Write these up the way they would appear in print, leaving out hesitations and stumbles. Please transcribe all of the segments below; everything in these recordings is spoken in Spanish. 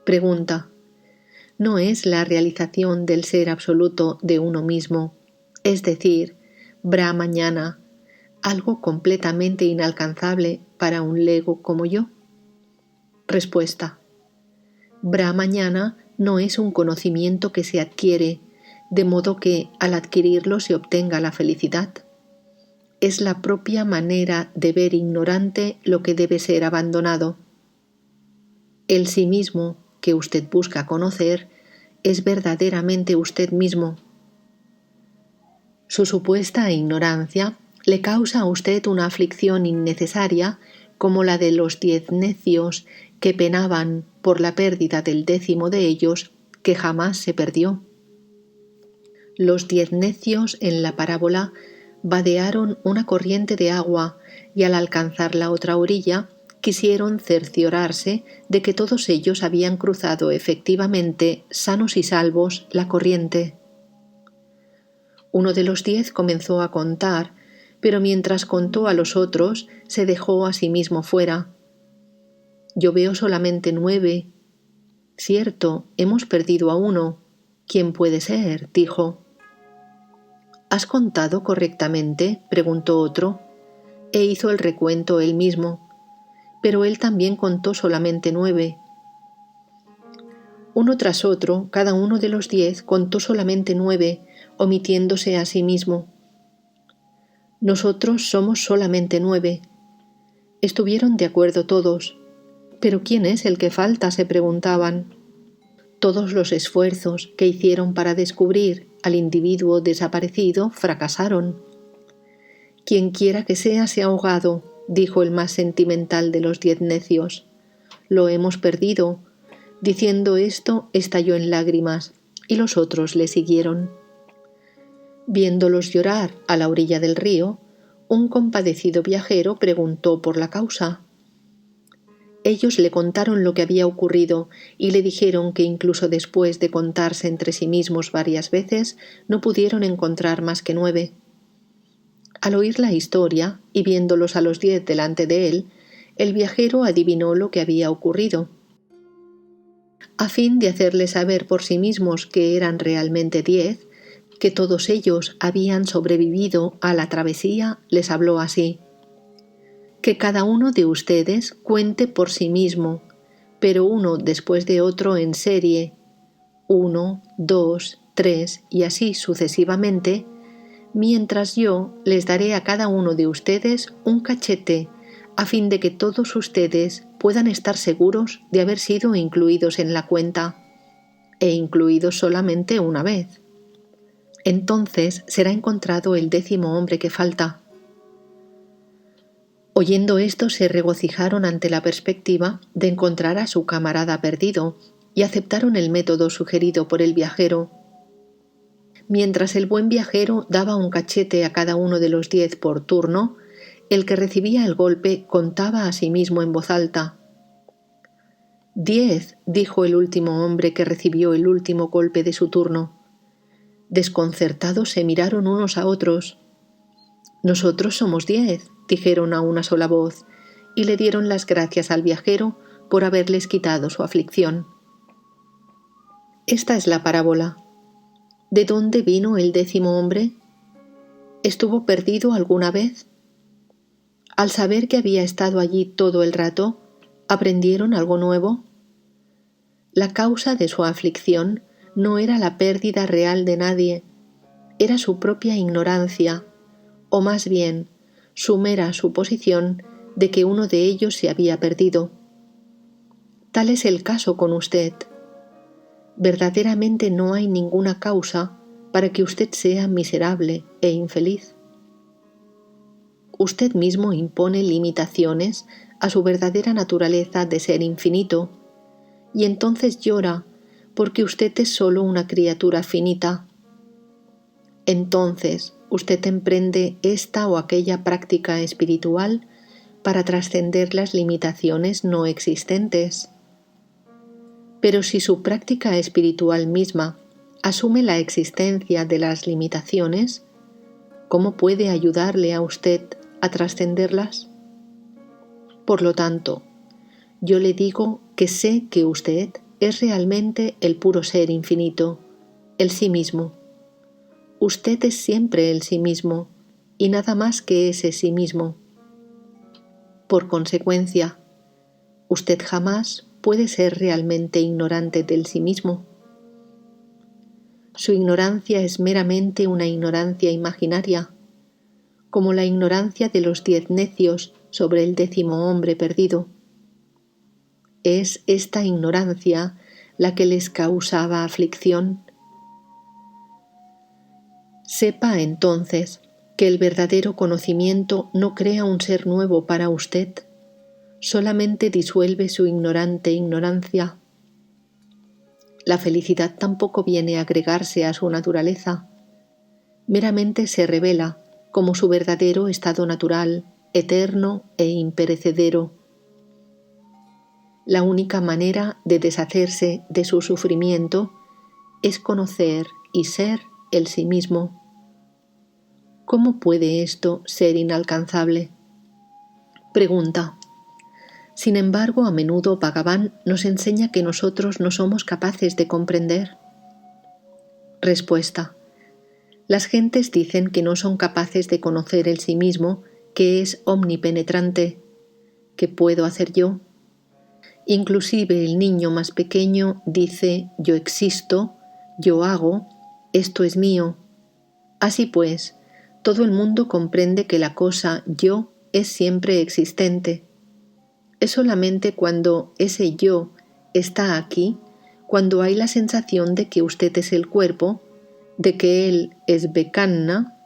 Pregunta: ¿no es la realización del ser absoluto de uno mismo, es decir, Brahmañana, algo completamente inalcanzable para un lego como yo? Respuesta: Brahmañana no es un conocimiento que se adquiere, de modo que al adquirirlo se obtenga la felicidad. Es la propia manera de ver ignorante lo que debe ser abandonado. El sí mismo que usted busca conocer es verdaderamente usted mismo. Su supuesta ignorancia le causa a usted una aflicción innecesaria como la de los 10 necios que penaban por la pérdida del 10º de ellos que jamás se perdió. Los 10 necios en la parábola vadearon una corriente de agua y al alcanzar la otra orilla quisieron cerciorarse de que todos ellos habían cruzado efectivamente, sanos y salvos, la corriente. Uno de los 10 comenzó a contar, pero mientras contó a los otros, se dejó a sí mismo fuera. Yo veo solamente 9. Cierto, hemos perdido a uno. ¿Quién puede ser?, dijo. ¿Has contado correctamente?, preguntó otro, e hizo el recuento él mismo, pero él también contó solamente 9. Uno tras otro, cada uno de los 10 contó solamente 9, omitiéndose a sí mismo. Nosotros somos solamente 9. Estuvieron de acuerdo todos. ¿Pero quién es el que falta?, se preguntaban. Todos los esfuerzos que hicieron para descubrir al individuo desaparecido fracasaron. Quienquiera que sea se ha ahogado, dijo el más sentimental de los 10 necios. Lo hemos perdido. Diciendo esto, estalló en lágrimas, y los otros le siguieron. Viéndolos llorar a la orilla del río, un compadecido viajero preguntó por la causa. Ellos le contaron lo que había ocurrido y le dijeron que incluso después de contarse entre sí mismos varias veces, no pudieron encontrar más que 9. Al oír la historia y viéndolos a los 10 delante de él, el viajero adivinó lo que había ocurrido. A fin de hacerles saber por sí mismos que eran realmente 10, que todos ellos habían sobrevivido a la travesía, les habló así: que cada uno de ustedes cuente por sí mismo, pero uno después de otro en serie, 1, 2, 3 y así sucesivamente, mientras yo les daré a cada uno de ustedes un cachete, a fin de que todos ustedes puedan estar seguros de haber sido incluidos en la cuenta, e incluidos solamente una vez. Entonces será encontrado el 10º hombre que falta. Oyendo esto, se regocijaron ante la perspectiva de encontrar a su camarada perdido y aceptaron el método sugerido por el viajero. Mientras el buen viajero daba un cachete a cada uno de los 10 por turno, el que recibía el golpe contaba a sí mismo en voz alta. 10, dijo el último hombre que recibió el último golpe de su turno. Desconcertados se miraron unos a otros. Nosotros somos 10, dijeron a una sola voz, y le dieron las gracias al viajero por haberles quitado su aflicción. Esta es la parábola. ¿De dónde vino el 10º hombre? ¿Estuvo perdido alguna vez? Al saber que había estado allí todo el rato, ¿aprendieron algo nuevo? La causa de su aflicción no era la pérdida real de nadie, era su propia ignorancia, o más bien, su mera suposición de que uno de ellos se había perdido. Tal es el caso con usted. Verdaderamente no hay ninguna causa para que usted sea miserable e infeliz. Usted mismo impone limitaciones a su verdadera naturaleza de ser infinito, y entonces llora porque usted es solo una criatura finita. Entonces usted emprende esta o aquella práctica espiritual para trascender las limitaciones no existentes. Pero si su práctica espiritual misma asume la existencia de las limitaciones, ¿cómo puede ayudarle a usted a trascenderlas? Por lo tanto, yo le digo que sé que usted, es realmente el puro ser infinito, el sí mismo. Usted es siempre el sí mismo y nada más que ese sí mismo. Por consecuencia, usted jamás puede ser realmente ignorante del sí mismo. Su ignorancia es meramente una ignorancia imaginaria, como la ignorancia de los 10 necios sobre el 10º hombre perdido. Es esta ignorancia la que les causaba aflicción. Sepa entonces que el verdadero conocimiento no crea un ser nuevo para usted, solamente disuelve su ignorante ignorancia. La felicidad tampoco viene a agregarse a su naturaleza, meramente se revela como su verdadero estado natural, eterno e imperecedero. La única manera de deshacerse de su sufrimiento es conocer y ser el sí mismo. ¿Cómo puede esto ser inalcanzable? Pregunta. Sin embargo, a menudo Bhagavan nos enseña que nosotros no somos capaces de comprender. Respuesta. Las gentes dicen que no son capaces de conocer el sí mismo, que es omnipenetrante. ¿Qué puedo hacer yo? Inclusive el niño más pequeño dice yo existo, yo hago, esto es mío. Así pues, todo el mundo comprende que la cosa yo es siempre existente. Es solamente cuando ese yo está aquí, cuando hay la sensación de que usted es el cuerpo, de que él es Bekanna,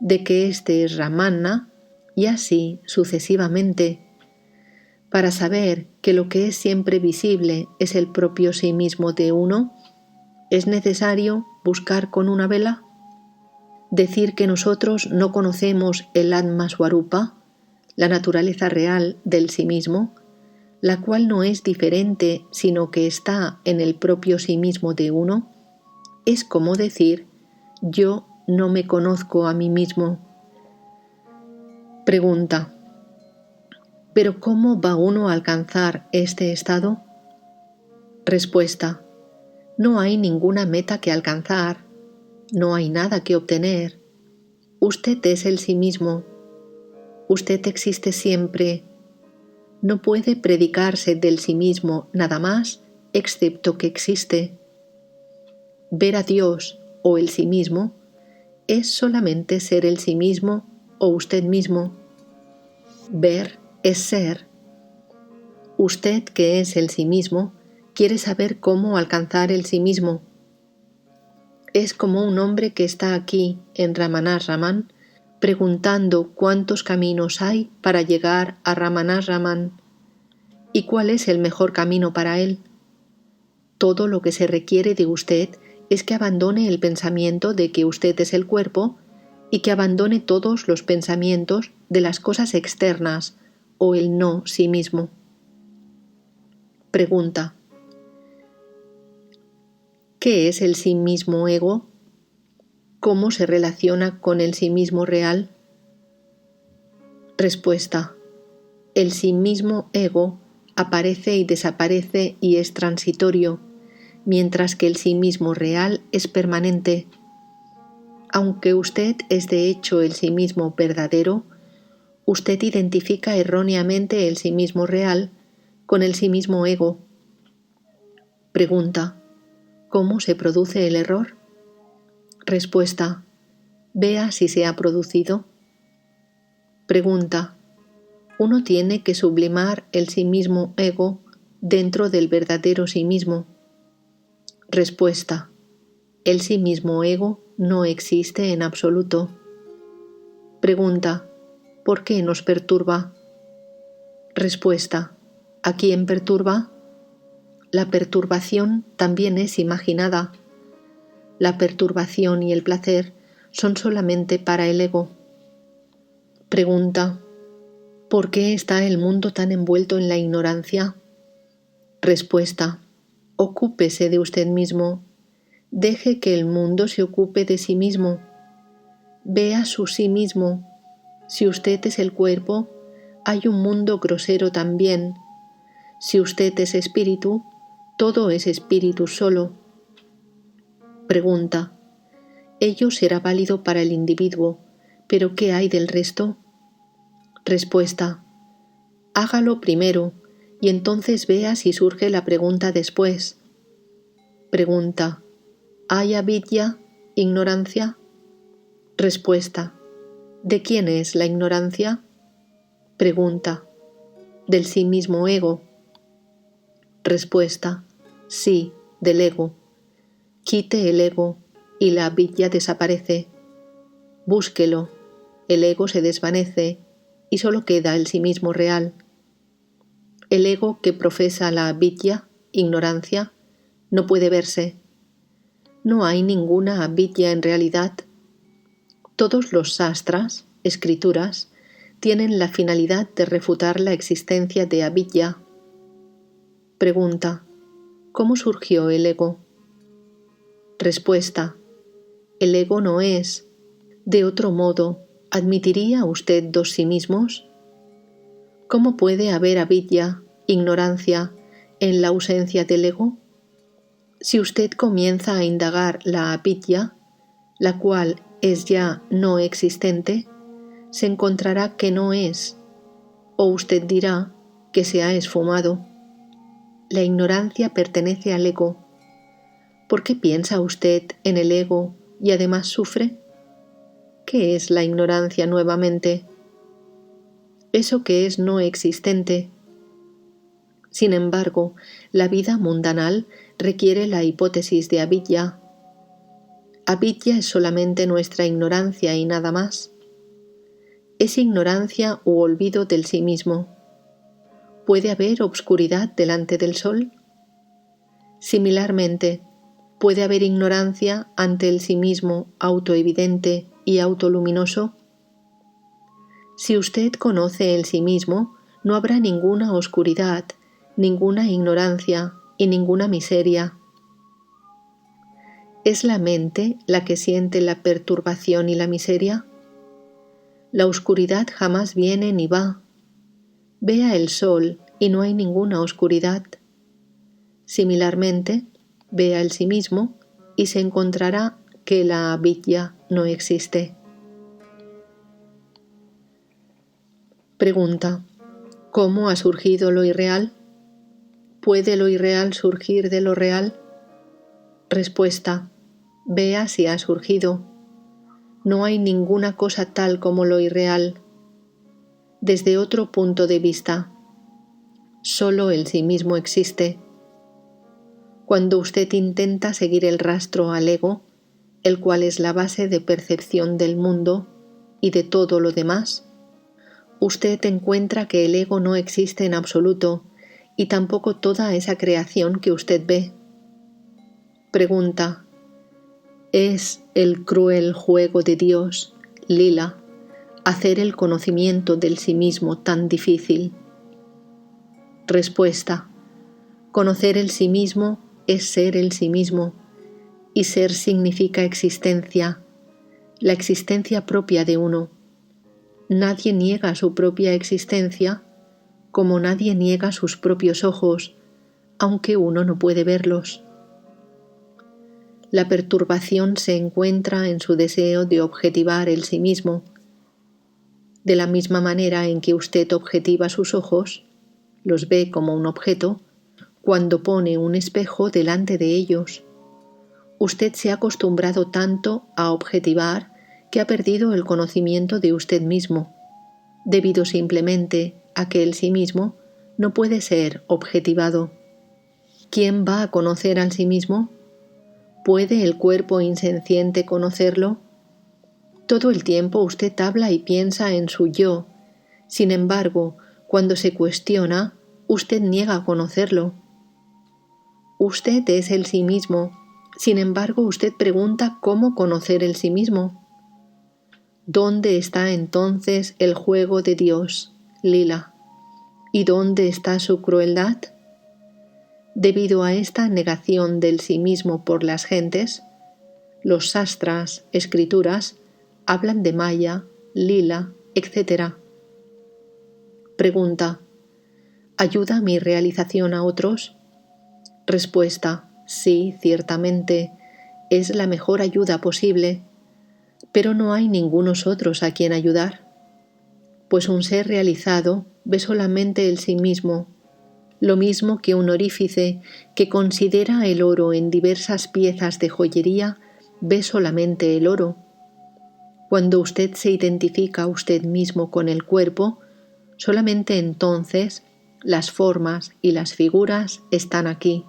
de que éste es Ramana, y así sucesivamente. Para saber que lo que es siempre visible es el propio sí mismo de uno, ¿es necesario buscar con una vela? Decir que nosotros no conocemos el Atma Swarupa, la naturaleza real del sí mismo, la cual no es diferente sino que está en el propio sí mismo de uno, es como decir, yo no me conozco a mí mismo. Pregunta. ¿Pero cómo va uno a alcanzar este estado? Respuesta. No hay ninguna meta que alcanzar, no hay nada que obtener. Usted es el sí mismo. Usted existe siempre. No puede predicarse del sí mismo nada más, excepto que existe. Ver a Dios o el sí mismo es solamente ser el sí mismo o usted mismo. Ver es ser. Usted, que es el sí mismo, quiere saber cómo alcanzar el sí mismo. Es como un hombre que está aquí en Ramanasraman preguntando cuántos caminos hay para llegar a Ramanasraman y cuál es el mejor camino para él. Todo lo que se requiere de usted es que abandone el pensamiento de que usted es el cuerpo y que abandone todos los pensamientos de las cosas externas o el no sí mismo. Pregunta. ¿Qué es el sí mismo ego? ¿Cómo se relaciona con el sí mismo real? Respuesta. El sí mismo ego aparece y desaparece y es transitorio, mientras que el sí mismo real es permanente. Aunque usted es de hecho el sí mismo verdadero, usted identifica erróneamente el sí mismo real con el sí mismo ego. Pregunta. ¿Cómo se produce el error? Respuesta. Vea si se ha producido. Pregunta. Uno tiene que sublimar el sí mismo ego dentro del verdadero sí mismo. Respuesta. El sí mismo ego no existe en absoluto. Pregunta. ¿Por qué nos perturba? Respuesta. ¿A quién perturba? La perturbación también es imaginada. La perturbación y el placer son solamente para el ego. Pregunta. ¿Por qué está el mundo tan envuelto en la ignorancia? Respuesta. Ocúpese de usted mismo. Deje que el mundo se ocupe de sí mismo. Vea su sí mismo. Si usted es el cuerpo, hay un mundo grosero también. Si usted es espíritu, Todo es espíritu solo. Pregunta. Ello será válido para el individuo, pero ¿qué hay del resto? Respuesta. Hágalo primero y entonces vea si surge la pregunta después. Pregunta. ¿Hay avidya, ignorancia? Respuesta. ¿De quién es la ignorancia? Pregunta. Del sí mismo ego. Respuesta. Sí, del ego. Quite el ego y la avidya desaparece. Búsquelo. El ego se desvanece y solo queda el sí mismo real. El ego que profesa la avidya, ignorancia, no puede verse. No hay ninguna avidya en realidad. Todos los sastras, escrituras, tienen la finalidad de refutar la existencia de avidya. Pregunta. ¿Cómo surgió el ego? Respuesta. El ego no es. De otro modo, ¿admitiría usted dos sí mismos? ¿Cómo puede haber avidya, ignorancia, en la ausencia del ego? Si usted comienza a indagar la avidya, la cual es ya no existente, se encontrará que no es, o usted dirá que se ha esfumado. La ignorancia pertenece al ego. ¿Por qué piensa usted en el ego y además sufre? ¿Qué es la ignorancia nuevamente? Eso que es no existente. Sin embargo, la vida mundanal requiere la hipótesis de avidya. Avidya es solamente nuestra ignorancia y nada más. Es ignorancia u olvido del sí mismo. ¿Puede haber obscuridad delante del sol? Similarmente, ¿puede haber ignorancia ante el sí mismo autoevidente y autoluminoso? Si usted conoce el sí mismo, no habrá ninguna oscuridad, ninguna ignorancia y ninguna miseria. ¿Es la mente la que siente la perturbación y la miseria? La oscuridad jamás viene ni va. Vea el sol y no hay ninguna oscuridad. Similarmente, vea el sí mismo y se encontrará que la avidya no existe. Pregunta. ¿Cómo ha surgido lo irreal? ¿Puede lo irreal surgir de lo real? Respuesta. Vea si ha surgido. No hay ninguna cosa tal como lo irreal. Desde otro punto de vista, solo el sí mismo existe. Cuando usted intenta seguir el rastro al ego, el cual es la base de percepción del mundo y de todo lo demás, usted encuentra que el ego no existe en absoluto y tampoco toda esa creación que usted ve. Pregunta. ¿Es el cruel juego de Dios, lila, hacer el conocimiento del sí mismo tan difícil? Respuesta. Conocer el sí mismo es ser el sí mismo, y ser significa existencia, la existencia propia de uno. Nadie niega su propia existencia, como nadie niega sus propios ojos, aunque uno no puede verlos. La perturbación se encuentra en su deseo de objetivar el sí mismo. De la misma manera en que usted objetiva sus ojos, los ve como un objeto, cuando pone un espejo delante de ellos. Usted se ha acostumbrado tanto a objetivar que ha perdido el conocimiento de usted mismo, debido simplemente a que el sí mismo no puede ser objetivado. ¿Quién va a conocer al sí mismo? ¿Puede el cuerpo insenciente conocerlo? Todo el tiempo usted habla y piensa en su yo. Sin embargo, cuando se cuestiona, usted niega a conocerlo. Usted es el sí mismo. Sin embargo, usted pregunta cómo conocer el sí mismo. ¿Dónde está entonces el juego de Dios, lila? ¿Y dónde está su crueldad? Debido a esta negación del sí mismo por las gentes, los sastras, escrituras, hablan de Maya, lila, etc. Pregunta. ¿Ayuda mi realización a otros? Respuesta: sí, ciertamente, es la mejor ayuda posible, pero no hay ningunos otros a quien ayudar, pues un ser realizado ve solamente el sí mismo, lo mismo que un orífice que considera el oro en diversas piezas de joyería ve solamente el oro. Cuando usted se identifica a usted mismo con el cuerpo, solamente entonces las formas y las figuras están aquí.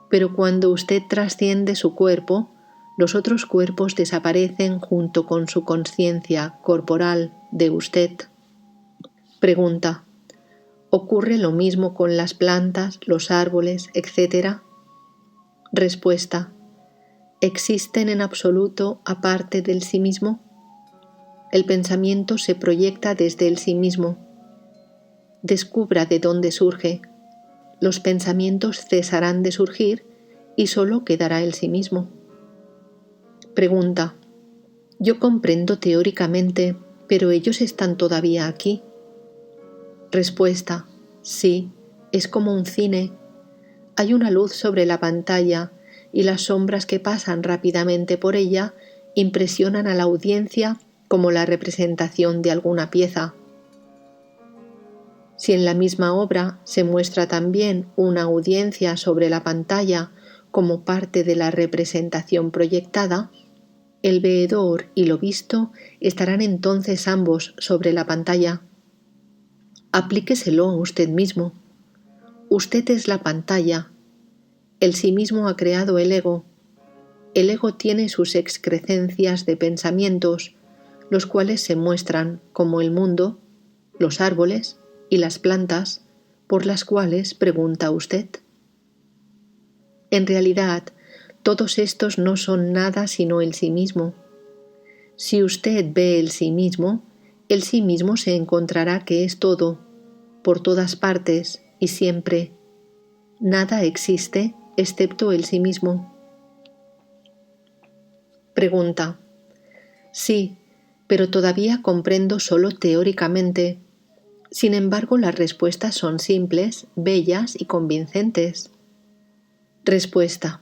Pero cuando usted trasciende su cuerpo, los otros cuerpos desaparecen junto con su conciencia corporal de usted. Pregunta: ¿ocurre lo mismo con las plantas, los árboles, etc.? Respuesta: ¿existen en absoluto aparte del sí mismo? El pensamiento se proyecta desde el sí mismo. Descubra de dónde surge. Los pensamientos cesarán de surgir y solo quedará el sí mismo. Pregunta: yo comprendo teóricamente, pero ellos están todavía aquí. Respuesta: sí, es como un cine. Hay una luz sobre la pantalla y las sombras que pasan rápidamente por ella impresionan a la audiencia como la representación de alguna pieza. Si en la misma obra se muestra también una audiencia sobre la pantalla como parte de la representación proyectada, el veedor y lo visto estarán entonces ambos sobre la pantalla. Aplíqueselo a usted mismo. Usted es la pantalla. El sí mismo ha creado el ego. El ego tiene sus excrecencias de pensamientos, los cuales se muestran como el mundo, los árboles y las plantas, por las cuales pregunta usted. En realidad, todos estos no son nada sino el sí mismo. Si usted ve el sí mismo se encontrará que es todo, por todas partes y siempre. Nada existe excepto el sí mismo. Pregunta: sí, pero todavía comprendo solo teóricamente. Sin embargo, las respuestas son simples, bellas y convincentes. Respuesta: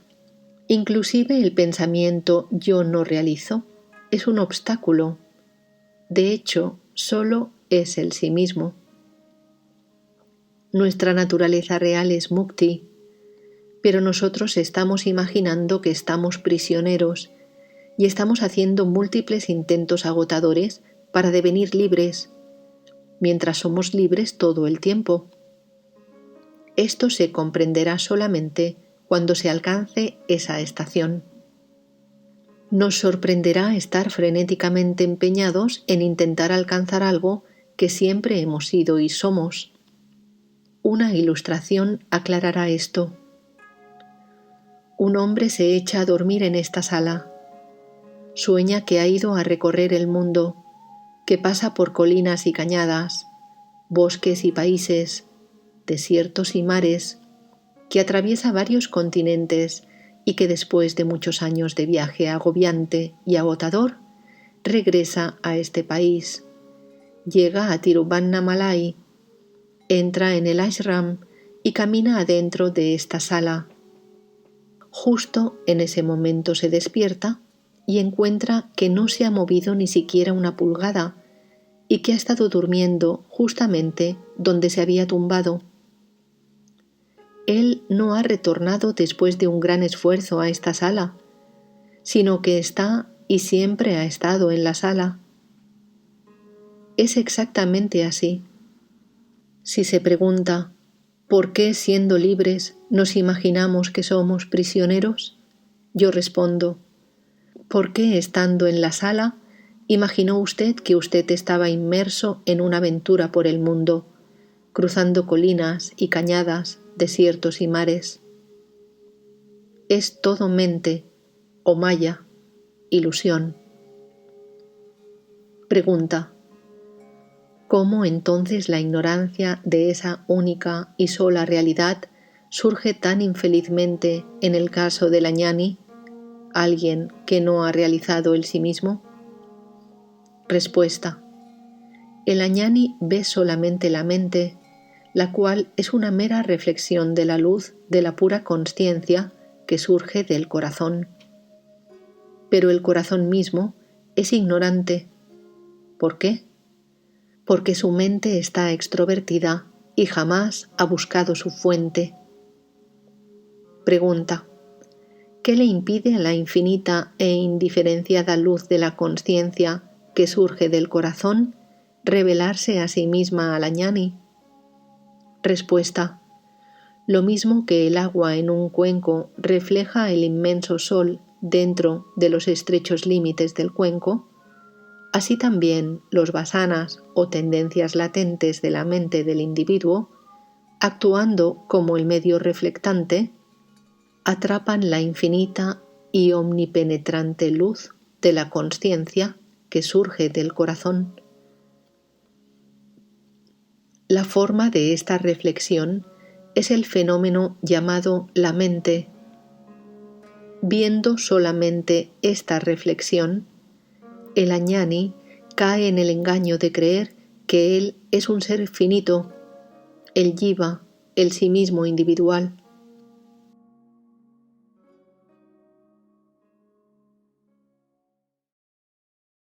inclusive el pensamiento yo no realizo es un obstáculo. De hecho, solo es el sí mismo. Nuestra naturaleza real es mukti, pero nosotros estamos imaginando que estamos prisioneros y estamos haciendo múltiples intentos agotadores para devenir libres, mientras somos libres todo el tiempo. Esto se comprenderá solamente cuando se alcance esa estación. Nos sorprenderá estar frenéticamente empeñados en intentar alcanzar algo que siempre hemos sido y somos. Una ilustración aclarará esto. Un hombre se echa a dormir en esta sala. Sueña que ha ido a recorrer el mundo, que pasa por colinas y cañadas, bosques y países, desiertos y mares, que atraviesa varios continentes y que después de muchos años de viaje agobiante y agotador, regresa a este país, llega a Tiruvannamalai, entra en el ashram y camina adentro de esta sala. Justo en ese momento se despierta y encuentra que no se ha movido ni siquiera una pulgada y que ha estado durmiendo justamente donde se había tumbado. Él no ha retornado después de un gran esfuerzo a esta sala, sino que está y siempre ha estado en la sala. Es exactamente así. Si se pregunta, ¿por qué siendo libres nos imaginamos que somos prisioneros? Yo respondo, ¿por qué estando en la sala imaginó usted que usted estaba inmerso en una aventura por el mundo, cruzando colinas y cañadas, desiertos y mares? Es todo mente, o maya, ilusión. Pregunta: ¿cómo entonces la ignorancia de esa única y sola realidad surge tan infelizmente en el caso del añani, alguien que no ha realizado el sí mismo? Respuesta: el añani ve solamente la mente, la cual es una mera reflexión de la luz de la pura consciencia que surge del corazón. Pero el corazón mismo es ignorante. ¿Por qué? Porque su mente está extrovertida y jamás ha buscado su fuente. Pregunta: ¿qué le impide a la infinita e indiferenciada luz de la consciencia que surge del corazón revelarse a sí misma a la ñani? Respuesta: lo mismo que el agua en un cuenco refleja el inmenso sol dentro de los estrechos límites del cuenco, así también los vasanas o tendencias latentes de la mente del individuo, actuando como el medio reflectante, atrapan la infinita y omnipenetrante luz de la consciencia que surge del corazón. La forma de esta reflexión es el fenómeno llamado la mente. Viendo solamente esta reflexión, el añani cae en el engaño de creer que él es un ser finito, el jiva, el sí mismo individual,